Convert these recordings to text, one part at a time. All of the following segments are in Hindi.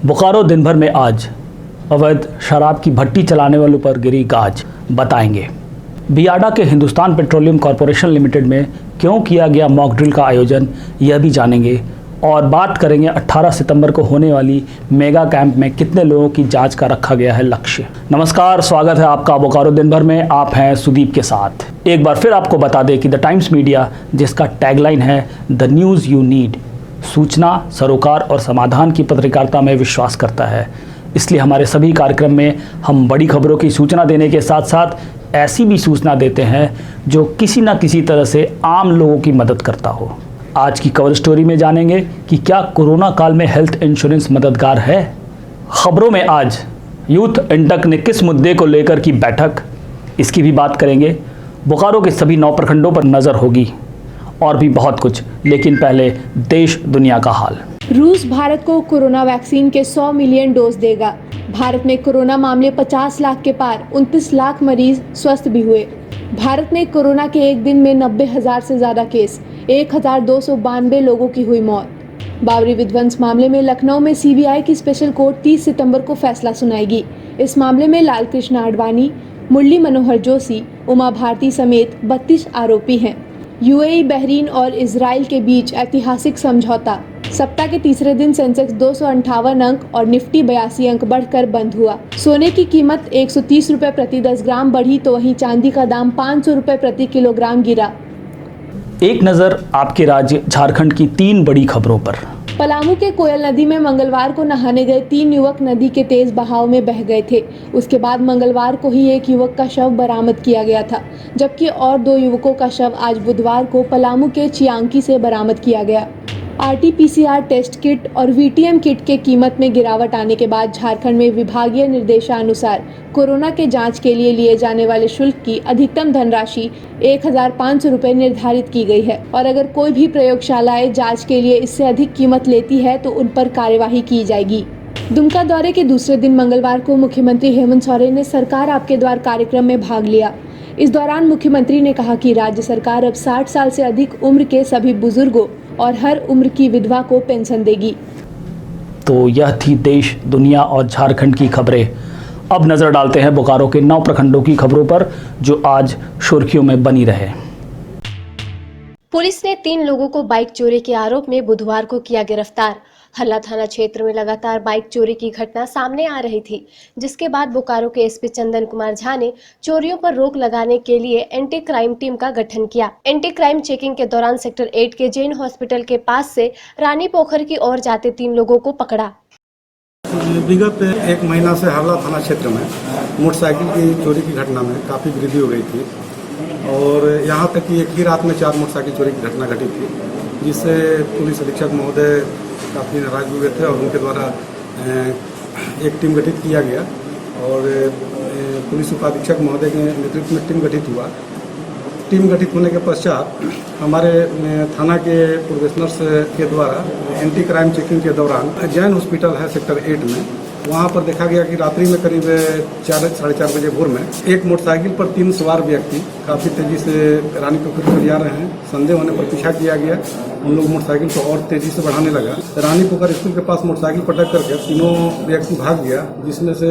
बोकारो दिन भर में आज अवैध शराब की भट्टी चलाने वालों पर गिरी गाज, बताएंगे। बियाडा के हिंदुस्तान पेट्रोलियम कॉरपोरेशन लिमिटेड में क्यों किया गया मॉक ड्रिल का आयोजन, यह भी जानेंगे। और बात करेंगे 18 सितंबर को होने वाली मेगा कैंप में कितने लोगों की जांच का रखा गया है लक्ष्य। नमस्कार, स्वागत है आपका बोकारो दिन भर में। आप हैं सुदीप के साथ। एक बार फिर आपको बता दें कि द टाइम्स मीडिया, जिसका टैगलाइन है द न्यूज़ यू नीड, सूचना, सरोकार और समाधान की पत्रकारिता में विश्वास करता है। इसलिए हमारे सभी कार्यक्रम में हम बड़ी खबरों की सूचना देने के साथ साथ ऐसी भी सूचना देते हैं जो किसी न किसी तरह से आम लोगों की मदद करता हो। आज की कवर स्टोरी में जानेंगे कि क्या कोरोना काल में हेल्थ इंश्योरेंस मददगार है। खबरों में आज यूथ इंटक ने किस मुद्दे को लेकर की बैठक, इसकी भी बात करेंगे। बोकारो के सभी 9 प्रखंडों पर नज़र होगी और भी बहुत कुछ। लेकिन पहले देश दुनिया का हाल। रूस भारत को कोरोना वैक्सीन के 100 मिलियन डोज देगा। भारत में कोरोना मामले 50 लाख के पार, 29 लाख मरीज स्वस्थ भी हुए। भारत में कोरोना के एक दिन में 90,000 से ज़्यादा केस, 1,292 लोगों की हुई मौत। बाबरी विध्वंस मामले में लखनऊ में सीबीआई की स्पेशल कोर्ट 30 सितंबर को फैसला सुनाएगी। इस मामले में लालकृष्ण आडवाणी, मुरली मनोहर जोशी, उमा भारती समेत 32 आरोपी हैं। यूएई, बहरीन और इजराइल के बीच ऐतिहासिक समझौता। सप्ताह के तीसरे दिन सेंसेक्स 258 अंक और निफ्टी 82 अंक बढ़कर बंद हुआ। सोने की कीमत 130 रुपए प्रति 10 ग्राम बढ़ी, तो वहीं चांदी का दाम 500 रुपए प्रति किलोग्राम गिरा। एक नज़र आपके राज्य झारखंड की 3 बड़ी खबरों पर। पलामू के कोयल नदी में मंगलवार को नहाने गए 3 युवक नदी के तेज बहाव में बह गए थे। उसके बाद मंगलवार को ही एक युवक का शव बरामद किया गया था, जबकि और 2 युवकों का शव आज बुधवार को पलामू के चियांकी से बरामद किया गया। आरटीपीसीआर टेस्ट किट और वीटीएम किट के कीमत में गिरावट आने के बाद झारखंड में विभागीय निर्देशानुसार कोरोना के जांच के लिए जाने वाले शुल्क की अधिकतम धनराशि 1,500 रुपये निर्धारित की गई है। और अगर कोई भी प्रयोगशालाएं जांच के लिए इससे अधिक कीमत लेती है तो उन पर कार्यवाही की जाएगी। दुमका दौरे के दूसरे दिन मंगलवार को मुख्यमंत्री हेमंत सोरेन ने सरकार आपके द्वार कार्यक्रम में भाग लिया। इस दौरान मुख्यमंत्री ने कहा कि राज्य सरकार अब 60 साल से अधिक उम्र के सभी बुजुर्गों और हर उम्र की विधवा को पेंशन देगी। तो यह थी देश, दुनिया और झारखंड की खबरें। अब नजर डालते हैं बोकारो के 9 प्रखंडों की खबरों पर, जो आज सुर्खियों में बनी रहे। पुलिस ने 3 लोगों को बाइक चोरी के आरोप में बुधवार को किया गिरफ्तार। हल्ला थाना क्षेत्र में लगातार बाइक चोरी की घटना सामने आ रही थी, जिसके बाद बोकारो के एसपी चंदन कुमार झा ने चोरियों पर रोक लगाने के लिए एंटी क्राइम टीम का गठन किया। एंटी क्राइम चेकिंग के दौरान सेक्टर 8 के जैन हॉस्पिटल के पास से रानी पोखर की ओर जाते 3 लोगों को पकड़ा। विगत 1 महीना से हल्ला थाना क्षेत्र में मोटरसाइकिल की चोरी की घटना में काफ़ी वृद्धि हो गई थी और यहाँ तक कि एक ही रात में 4 मोटरसाइकिल चोरी की घटना घटी थी, जिससे पुलिस अधीक्षक महोदय काफ़ी नाराज हुए थे और उनके द्वारा एक टीम गठित किया गया और पुलिस उपाधीक्षक महोदय के नेतृत्व में टीम गठित हुआ। टीम गठित होने के पश्चात हमारे थाना के प्रोबेशनर्स के द्वारा एंटी क्राइम चेकिंग के दौरान जैन हॉस्पिटल है सेक्टर 8 में, वहाँ पर देखा गया कि रात्रि में करीब 4-4:30 बजे भोर में एक मोटरसाइकिल पर 3 सवार व्यक्ति काफ़ी तेज़ी से रानी पोखर को जा रहे हैं। संदेह होने पर पीछा किया गया। उन लोग मोटरसाइकिल को और तेज़ी से बढ़ाने लगा। रानी पोखर स्कूल के पास मोटरसाइकिल पटक करके 3 व्यक्ति भाग गया, जिसमें से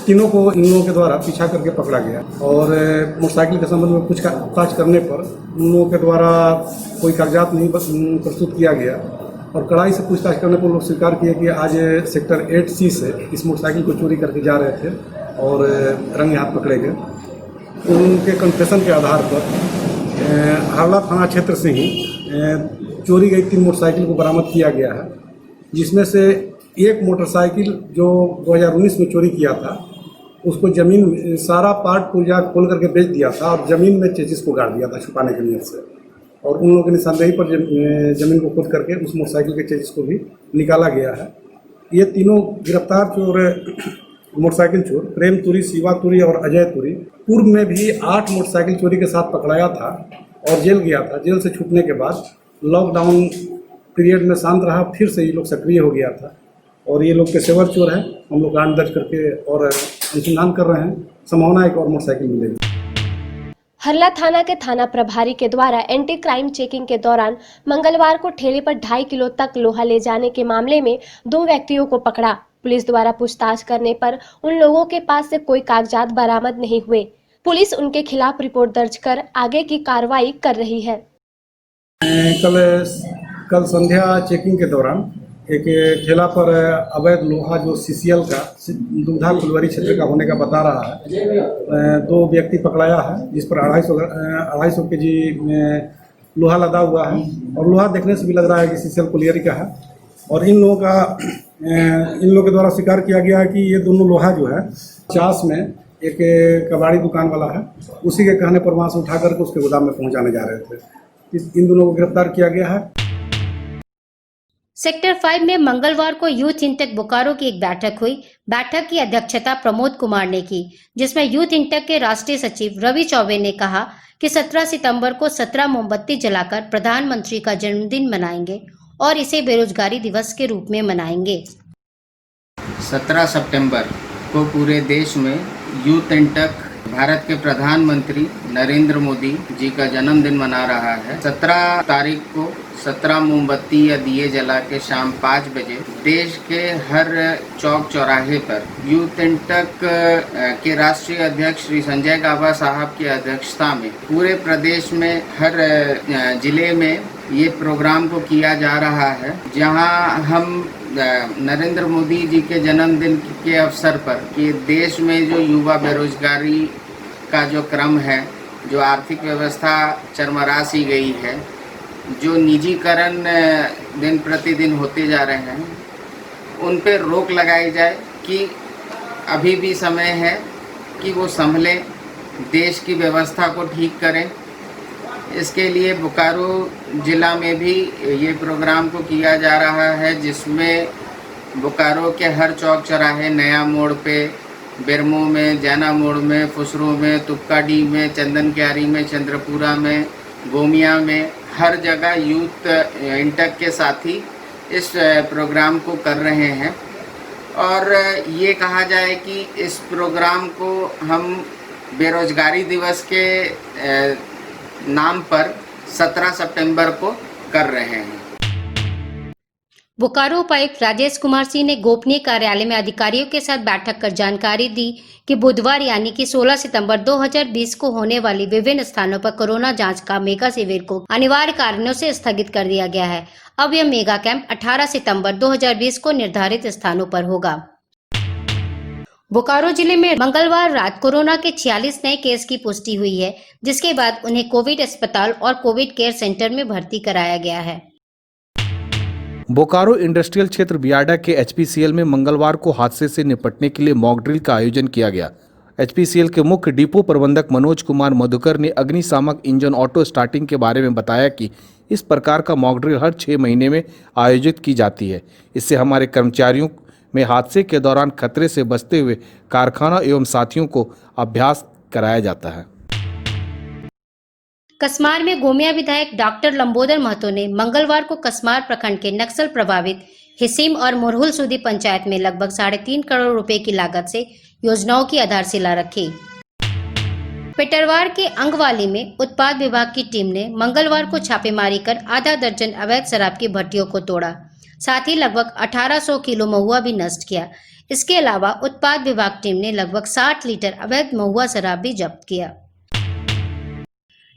3 को इन लोगों के द्वारा पीछा करके पकड़ा गया और मोटरसाइकिल के संबंध में पूछताछ करने पर उन लोगों के द्वारा कोई कागजात नहीं प्रस्तुत किया गया और कड़ाई से पूछताछ करने पर लोग स्वीकार किए कि आज सेक्टर 8C से इस मोटरसाइकिल को चोरी करके जा रहे थे और रंगे हाथ पकड़े गए। उनके कन्फेशन के आधार पर हावड़ा थाना क्षेत्र से ही चोरी गई 3 मोटरसाइकिल को बरामद किया गया है, जिसमें से एक मोटरसाइकिल जो 2019 में चोरी किया था, उसको जमीन सारा पार्ट पुर्जा खोल करके बेच दिया था और ज़मीन में चेसिस को गाड़ दिया था छुपाने के नियत से। और उन लोगों की निशानदेही पर जमीन को खोद करके उस मोटरसाइकिल के चेसिस को भी निकाला गया है। ये तीनों गिरफ्तार चोर मोटरसाइकिल चोर प्रेम तुरी, शिवा तुरी और अजय तुरी पूर्व में भी 8 मोटरसाइकिल चोरी के साथ पकड़ाया था और जेल गया था। जेल से छूटने के बाद लॉकडाउन पीरियड में शांत रहा, फिर से ये लोग सक्रिय हो गया था और ये लोग पेशेवर चोर हैं। हम लोग कांड दर्ज करके और अनुसंधान कर रहे हैं। संभावना एक और मोटरसाइकिल मिलेगी। हरला थाना के थाना प्रभारी के द्वारा एंटी क्राइम चेकिंग के दौरान मंगलवार को ठेले पर 2.5 किलो तक लोहा ले जाने के मामले में 2 व्यक्तियों को पकड़ा। पुलिस द्वारा पूछताछ करने पर उन लोगों के पास से कोई कागजात बरामद नहीं हुए। पुलिस उनके खिलाफ रिपोर्ट दर्ज कर आगे की कार्रवाई कर रही है। कल संध्या चेकिंग के दौरान एक ठेला पर अवैध लोहा जो सीसीएल का दुग्धा फुलवरी क्षेत्र का होने का बता रहा है, 2 व्यक्ति पकड़ाया है जिस पर 250 केजी लोहा लदा हुआ है और लोहा देखने से भी लग रहा है कि सीसीएल कुलियरी का है। और इन लोगों के द्वारा स्वीकार किया गया है कि ये दोनों लोहा जो है 50 में एक कबाड़ी दुकान वाला है, उसी के कहने पर वहाँ से उठा करके उसके गोदाम में पहुँचाने जा रहे थे। इन दोनों को गिरफ्तार किया गया है। सेक्टर 5 में मंगलवार को यूथ इंटेक बोकारो की एक बैठक हुई। बैठक की अध्यक्षता प्रमोद कुमार ने की, जिसमें यूथ इंटेक के राष्ट्रीय सचिव रवि चौबे ने कहा कि 17 सितंबर को 17 मोमबत्ती जलाकर प्रधानमंत्री का जन्मदिन मनाएंगे और इसे बेरोजगारी दिवस के रूप में मनाएंगे। 17 सितंबर को पूरे देश में यूथ इंटेक भारत के प्रधानमंत्री नरेंद्र मोदी जी का जन्मदिन मना रहा है। 17 तारीख को 17 मोमबत्ती या दिए जला के शाम 5 बजे देश के हर चौक चौराहे पर यूथ इंटेक के राष्ट्रीय अध्यक्ष श्री संजय गाबा साहब की अध्यक्षता में पूरे प्रदेश में हर जिले में ये प्रोग्राम को किया जा रहा है, जहां हम नरेंद्र मोदी जी के जन्मदिन के अवसर पर कि देश में जो युवा बेरोजगारी का जो क्रम है, जो आर्थिक व्यवस्था चरमरा सी गई है, जो निजीकरण दिन प्रतिदिन होते जा रहे हैं, उन पे रोक लगाई जाए कि अभी भी समय है कि वो संभले, देश की व्यवस्था को ठीक करें। इसके लिए बोकारो ज़िला में भी ये प्रोग्राम को किया जा रहा है, जिसमें बोकारो के हर चौक चौराहे, नया मोड़ पे, बेरमो में, जैना मोड़ में, फुसरो में, तुक्काडी में, चंदन क्यारी में, चंद्रपुरा में, गोमिया में, हर जगह यूथ इंटेक के साथी इस प्रोग्राम को कर रहे हैं। और ये कहा जाए कि इस प्रोग्राम को हम बेरोजगारी दिवस के नाम पर 17 सितंबर को कर रहे हैं। बोकारो उपायुक्त राजेश कुमार सिंह ने गोपनीय कार्यालय में अधिकारियों के साथ बैठक कर जानकारी दी कि बुधवार यानी कि 16 सितंबर 2020 को होने वाली विभिन्न स्थानों पर कोरोना जांच का मेगा शिविर को अनिवार्य कारणों से स्थगित कर दिया गया है। अब यह मेगा कैंप 18 सितंबर 2020 को निर्धारित स्थानों पर होगा। बोकारो जिले में मंगलवार रात कोरोना के 46 नए केस की पुष्टि हुई है, जिसके बाद उन्हें कोविड अस्पताल और कोविड केयर सेंटर में भर्ती कराया गया है। बोकारो इंडस्ट्रियल क्षेत्र बियाडा के एचपीसीएल में मंगलवार को हादसे से निपटने के लिए मॉक ड्रिल का आयोजन किया गया। एचपीसीएल के मुख्य डिपो प्रबंधक मनोज कुमार मधुकर ने अग्निशामक इंजन ऑटो स्टार्टिंग के बारे में बताया कि इस प्रकार का मॉक ड्रिल हर 6 महीने में आयोजित की जाती है। इससे हमारे कर्मचारियों में हादसे के दौरान खतरे से बचते हुए कारखाना एवं साथियों को अभ्यास कराया जाता है। कसमार में गोमिया विधायक डॉक्टर लंबोदर महतो ने मंगलवार को कसमार प्रखंड के नक्सल प्रभावित हिसीम और मुरहुल सूदी पंचायत में लगभग 3.5 करोड़ रुपए की लागत से योजनाओं की आधारशिला रखी। पेटरवार के अंगवाली में उत्पाद विभाग की टीम ने मंगलवार को छापेमारी कर आधा दर्जन अवैध शराब की भट्टियों को तोड़ा, साथ ही लगभग 1800 किलो महुआ भी नष्ट किया। इसके अलावा उत्पाद विभाग टीम ने लगभग 60 लीटर अवैध महुआ शराब भी जब्त किया।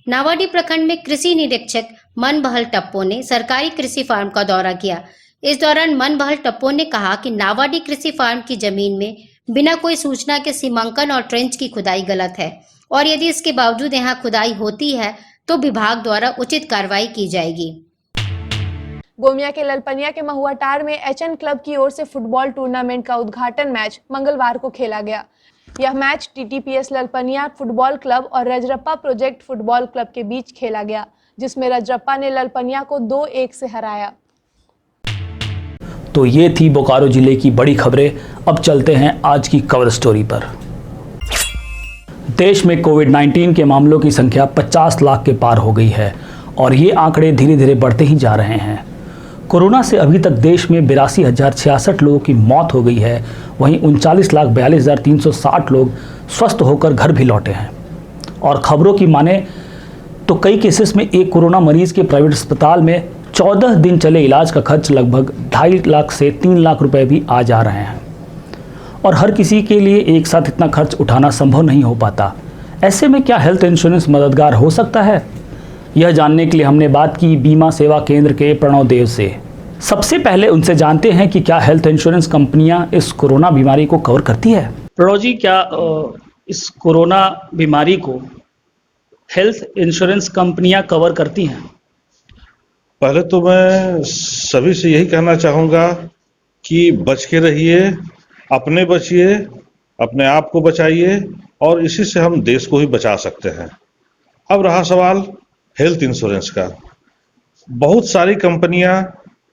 नावाडी प्रखंड में कृषि निरीक्षक मन बहल टप्पो ने सरकारी कृषि फार्म का दौरा किया। इस दौरान मन बहल टप्पो ने कहा कि नावाडी कृषि फार्म की जमीन में बिना कोई सूचना के सीमांकन और ट्रेंच की खुदाई गलत है और यदि इसके बावजूद यहां खुदाई होती है तो विभाग द्वारा उचित कार्रवाई की जाएगी। गोमिया के ललपनिया के महुआटार में एचएन क्लब की ओर से फुटबॉल टूर्नामेंट का उद्घाटन मैच मंगलवार को खेला गया। यह match TTPS Lalpania football club और रजरप्पा प्रोजेक्ट फुटबॉल क्लब के बीच खेला गया, जिसमें रजरप्पा ने ललपनिया को 2-1 से हराया। तो ये थी बोकारो जिले की बड़ी खबरें। अब चलते हैं आज की कवर स्टोरी पर। देश में कोविड-19 के मामलों की संख्या 50 लाख के पार हो गई है और ये आंकड़े धीरे धीरे बढ़ते ही जा रहे हैं। कोरोना से अभी तक देश में 82,066 लोगों की मौत हो गई है। वहीं 39,42,360 लोग स्वस्थ होकर घर भी लौटे हैं। और खबरों की माने तो कई केसेस में एक कोरोना मरीज के प्राइवेट अस्पताल में 14 दिन चले इलाज का खर्च लगभग 2.5 लाख से 3 लाख रुपए भी आ जा रहे हैं और हर किसी के लिए एक साथ इतना खर्च उठाना संभव नहीं हो पाता। ऐसे में क्या हेल्थ इंश्योरेंस मददगार हो सकता है? यह जानने के लिए हमने बात की बीमा सेवा केंद्र के प्रणव देव से। सबसे पहले उनसे जानते हैं कि क्या हेल्थ इंश्योरेंस कंपनियां इस कोरोना बीमारी को कवर करती है। प्रणव जी, क्या इस कोरोना बीमारी को हेल्थ इंश्योरेंस कंपनियां कवर करती हैं? पहले तो मैं सभी से यही कहना चाहूँगा कि बच के रहिए, अपने बचिए, अपने आप को बचाइए और इसी से हम देश को ही बचा सकते हैं। अब रहा सवाल हेल्थ इंश्योरेंस का। बहुत सारी कंपनियां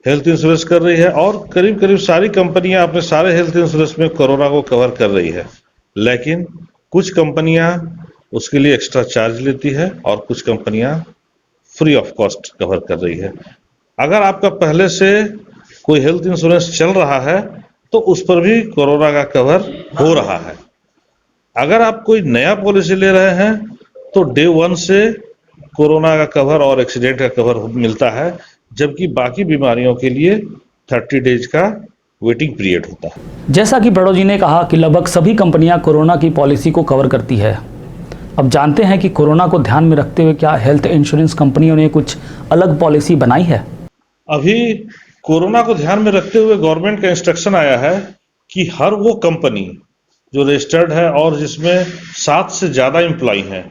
हेल्थ इंश्योरेंस कर रही है और करीब करीब सारी कंपनियां अपने सारे हेल्थ इंश्योरेंस में कोरोना को कवर कर रही है, लेकिन कुछ कंपनियां उसके लिए एक्स्ट्रा चार्ज लेती है और कुछ कंपनियां फ्री ऑफ कॉस्ट कवर कर रही है। अगर आपका पहले से कोई हेल्थ इंश्योरेंस चल रहा है तो उस पर भी कोरोना का कवर हो रहा है। अगर आप कोई नया पॉलिसी ले रहे हैं तो डे 1 से कोरोना का कवर और एक्सीडेंट का कवर मिलता है, जबकि बाकी बीमारियों के लिए 30 डेज का वेटिंग पीरियड होता है। जैसा कि प्रणव जी ने कहा कि लगभग सभी कंपनियां कोरोना की पॉलिसी को कवर करती है। अब जानते हैं कि कोरोना को ध्यान में रखते हुए क्या हेल्थ इंश्योरेंस कंपनियों ने कुछ अलग पॉलिसी बनाई है। अभी कोरोना को ध्यान में रखते हुए गवर्नमेंट का इंस्ट्रक्शन आया है कि हर वो कंपनी जो रजिस्टर्ड है और जिसमें 7 से ज़्यादा एम्प्लॉय हैं,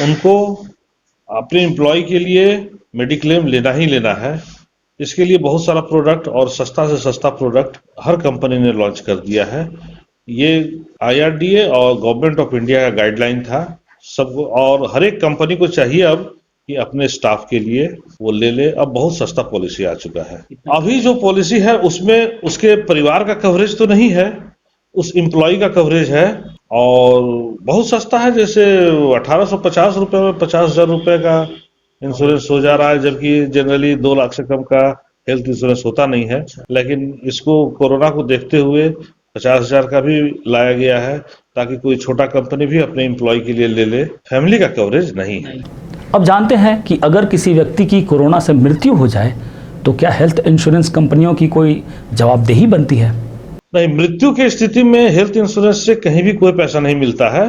उनको अपने एम्प्लॉय के लिए मेडिक्लेम लेना ही लेना है। इसके लिए बहुत सारा प्रोडक्ट और सस्ता से सस्ता प्रोडक्ट हर कंपनी ने लॉन्च कर दिया है। ये IRDA और गवर्नमेंट ऑफ इंडिया का गाइडलाइन था सबको, और हर एक कंपनी को चाहिए अब कि अपने स्टाफ के लिए वो ले ले। अब बहुत सस्ता पॉलिसी आ चुका है। अभी जो पॉलिसी है उसमें उसके परिवार का कवरेज तो नहीं है, उस एम्प्लॉय का कवरेज है और बहुत सस्ता है। जैसे 1850 रुपये में 50,000 रुपये का इंश्योरेंस हो जा रहा है, जबकि जनरली 2 लाख से कम का हेल्थ इंश्योरेंस होता नहीं है। लेकिन इसको कोरोना को देखते हुए 50,000 का भी लाया गया है ताकि कोई छोटा कंपनी भी अपने एम्प्लॉय के लिए ले ले। फैमिली का कवरेज नहीं है। अब जानते हैं कि अगर किसी व्यक्ति की कोरोना से मृत्यु हो जाए तो क्या हेल्थ इंश्योरेंस कंपनियों की कोई जवाबदेही बनती है? नहीं, मृत्यु की स्थिति में हेल्थ इंश्योरेंस से कहीं भी कोई पैसा नहीं मिलता है।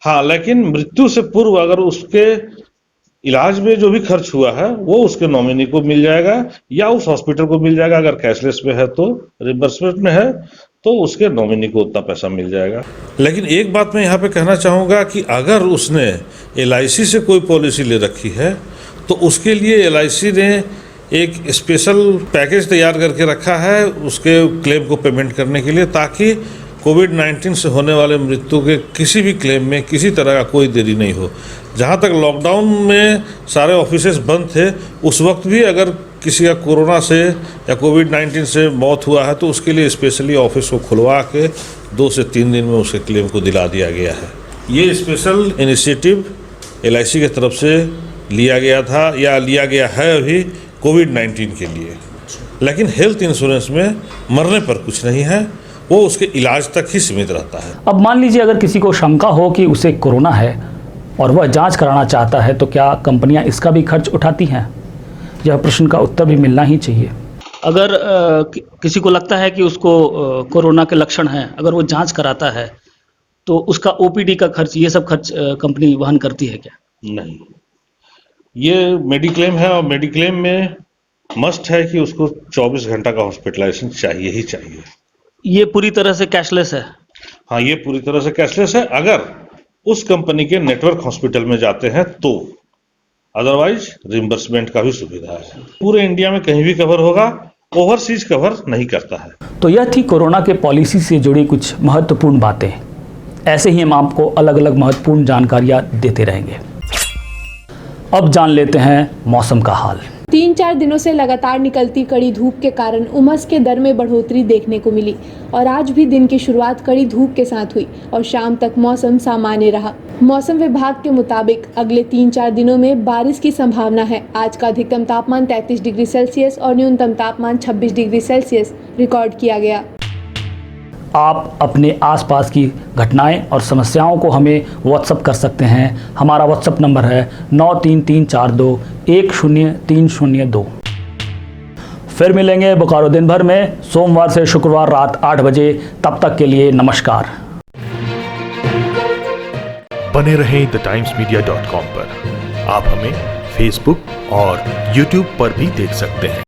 हाँ, लेकिन मृत्यु से पूर्व अगर उसके इलाज में जो भी खर्च हुआ है वो उसके नॉमिनी को मिल जाएगा या उस हॉस्पिटल को मिल जाएगा। अगर कैशलेस में है तो, रिम्बर्समेंट में है तो उसके नॉमिनी को उतना पैसा मिल जाएगा। लेकिन एक बात मैं यहाँ पे कहना चाहूँगा कि अगर उसने LIC से कोई पॉलिसी ले रखी है तो उसके लिए LIC ने एक स्पेशल पैकेज तैयार करके रखा है उसके क्लेम को पेमेंट करने के लिए, ताकि कोविड-19 से होने वाले मृत्यु के किसी भी क्लेम में किसी तरह का कोई देरी नहीं हो। जहाँ तक लॉकडाउन में सारे ऑफिसेज बंद थे, उस वक्त भी अगर किसी का कोरोना से या कोविड-19 से मौत हुआ है तो उसके लिए स्पेशली ऑफिस को खुलवा के 2 से 3 दिन में उसके क्लेम को दिला दिया गया है। ये स्पेशल इनिशिएटिव LIC की तरफ से लिया गया था या लिया गया है अभी कोविड-19 के लिए। लेकिन हेल्थ इंश्योरेंस में मरने पर कुछ नहीं है, वो उसके इलाज तक ही सीमित रहता है। अब मान लीजिए अगर किसी को शंका हो कि उसे कोरोना है और वह जांच कराना चाहता है तो क्या कंपनियां इसका भी खर्च उठाती हैं? यह प्रश्न का उत्तर भी मिलना ही चाहिए। अगर किसी को लगता है कि उसको कोरोना के लक्षण हैं, अगर वो जांच कराता है तो उसका OPD का खर्च, ये सब खर्च कंपनी वहन करती है क्या? नहीं, ये मेडिक्लेम है और मेडिक्लेम में मस्ट है कि उसको 24 घंटा का हॉस्पिटलाइजेशन चाहिए ही चाहिए। ये पूरी तरह से कैशलेस है? हाँ, ये पूरी तरह से कैशलेस है अगर उस कंपनी के नेटवर्क हॉस्पिटल में जाते हैं तो, अदरवाइज रिम्बर्समेंट का भी सुविधा है। पूरे इंडिया में कहीं भी कवर होगा, ओवरसीज कवर नहीं करता है। तो यह थी कोरोना के पॉलिसी से जुड़ी कुछ महत्वपूर्ण बातें। ऐसे ही हम आपको अलग अलग महत्वपूर्ण जानकारियां देते रहेंगे। अब जान लेते हैं मौसम का हाल। 3-4 दिनों से लगातार निकलती कड़ी धूप के कारण उमस के दर में बढ़ोतरी देखने को मिली और आज भी दिन की शुरुआत कड़ी धूप के साथ हुई और शाम तक मौसम सामान्य रहा। मौसम विभाग के मुताबिक अगले 3-4 दिनों में बारिश की संभावना है। आज का अधिकतम तापमान 33 डिग्री सेल्सियस और न्यूनतम तापमान 26 डिग्री सेल्सियस रिकॉर्ड किया गया। आप अपने आसपास की घटनाएं और समस्याओं को हमें व्हाट्सअप कर सकते हैं। हमारा व्हाट्सअप नंबर है 9334210302। फिर मिलेंगे बोकारो दिन भर में, सोमवार से शुक्रवार रात 8 बजे। तब तक के लिए नमस्कार। बने रहें thetimesmedia.com पर। आप हमें फेसबुक और यूट्यूब पर भी देख सकते हैं।